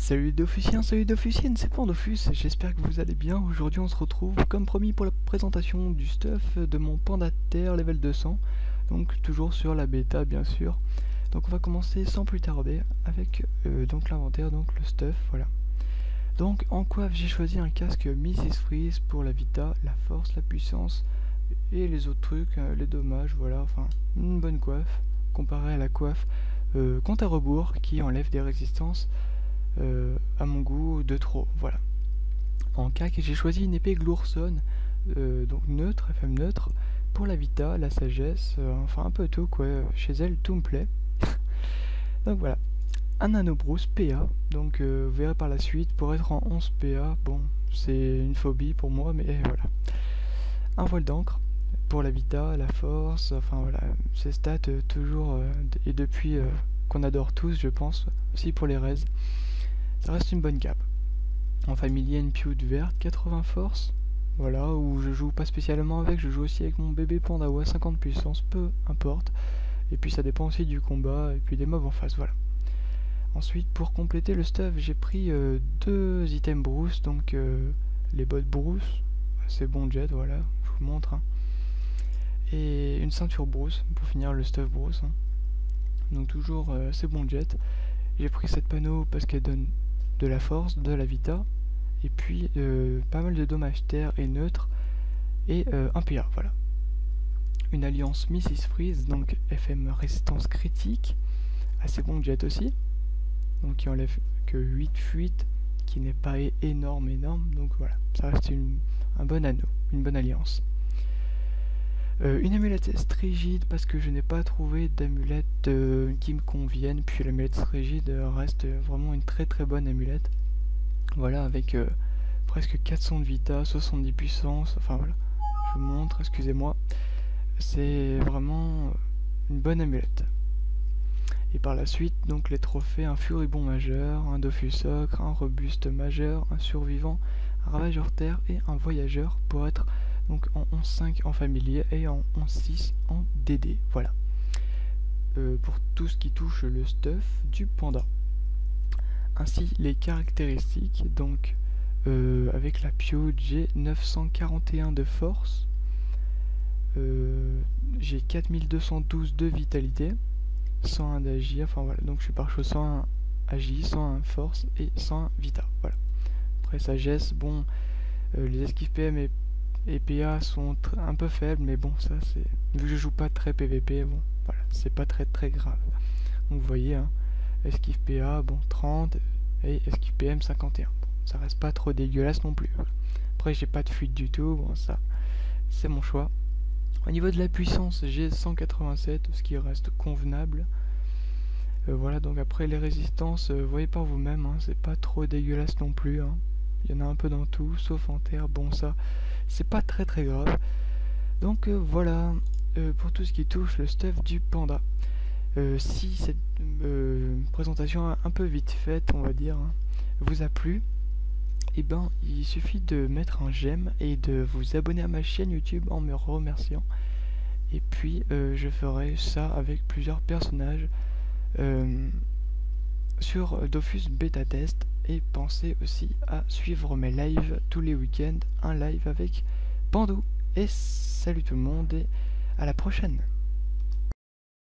Salut Dofusien, salut Dofusienne, c'est Pandofus, j'espère que vous allez bien. Aujourd'hui on se retrouve comme promis pour la présentation du stuff de mon Panda Terre level 200. Donc toujours sur la bêta bien sûr. Donc on va commencer sans plus tarder avec donc l'inventaire, donc le stuff, voilà. Donc en coiffe j'ai choisi un casque Mrs Freeze pour la vita, la force, la puissance et les autres trucs, les dommages, voilà, enfin une bonne coiffe comparée à la coiffe compte à rebours qui enlève des résistances à mon goût de trop, voilà. En cac, j'ai choisi une épée Glourson, donc neutre, FM neutre, pour la vita, la sagesse, enfin un peu tout quoi, chez elle tout me plaît. Donc voilà, un nanobrousse PA, donc vous verrez par la suite, pour être en 11 PA, bon, c'est une phobie pour moi, mais voilà. Un voile d'encre, pour la vita, la force, enfin voilà, ces stats toujours, et depuis qu'on adore tous je pense, aussi pour les raids. Ça reste une bonne cape. En familier, une pioute verte, 80 force. Voilà, où je joue pas spécialement avec, je joue aussi avec mon bébé Pandawa, 50 puissance, peu importe. Et puis ça dépend aussi du combat et puis des mobs en face, voilà. Ensuite, pour compléter le stuff, j'ai pris deux items brousse, donc les bottes brousse, c'est bon jet, voilà, je vous montre. Hein. Et une ceinture brousse, pour finir le stuff brousse. Hein. Donc toujours c'est bon jet. J'ai pris cette panneau parce qu'elle donne de la force, de la vita, et puis pas mal de dommages terre et neutre, et un PA, voilà. Une alliance Mrs Freeze, donc FM résistance critique, assez bon jet aussi, donc qui enlève que 8 fuites, qui n'est pas énorme, donc voilà, ça reste un bon anneau, une bonne alliance. Une amulette strigide parce que je n'ai pas trouvé d'amulette qui me convienne, puis l'amulette strigide reste vraiment une très bonne amulette. Voilà, avec presque 400 de vita, 70 puissance, enfin voilà, je vous montre, excusez-moi. C'est vraiment une bonne amulette. Et par la suite, donc les trophées, un furibond majeur, un dofus ocre, un robuste majeur, un survivant, un ravageur terre et un voyageur pour être donc en 11.5 en familier et en 11.6 en DD, voilà. Pour tout ce qui touche le stuff du panda. Ainsi les caractéristiques, donc avec la pio, j'ai 941 de force, j'ai 4212 de vitalité, 101 d'agi, enfin voilà, donc je suis par chose 101 agi, 101 force et 101 vita, voilà. Après sagesse, bon, les esquives PM et PA sont un peu faibles, mais bon, ça c'est, vu que je joue pas très PVP, bon, voilà, c'est pas très grave. Donc vous voyez, hein, esquive PA, bon, 30, et esquive PM 51. Bon, ça reste pas trop dégueulasse non plus. Voilà. Après j'ai pas de fuite du tout, bon ça, c'est mon choix. Au niveau de la puissance, j'ai 187, ce qui reste convenable. Voilà, donc après les résistances, voyez par vous-même, hein, c'est pas trop dégueulasse non plus. Hein. Il y en a un peu dans tout, sauf en terre, bon ça, c'est pas très grave. Donc voilà, pour tout ce qui touche le stuff du panda. Si cette présentation un peu vite faite, on va dire, hein, vous a plu, et ben il suffit de mettre un j'aime et de vous abonner à ma chaîne YouTube en me remerciant. Et puis je ferai ça avec plusieurs personnages sur Dofus Beta Test. Et pensez aussi à suivre mes lives tous les week-ends, un live avec Pando. Et salut tout le monde et à la prochaine.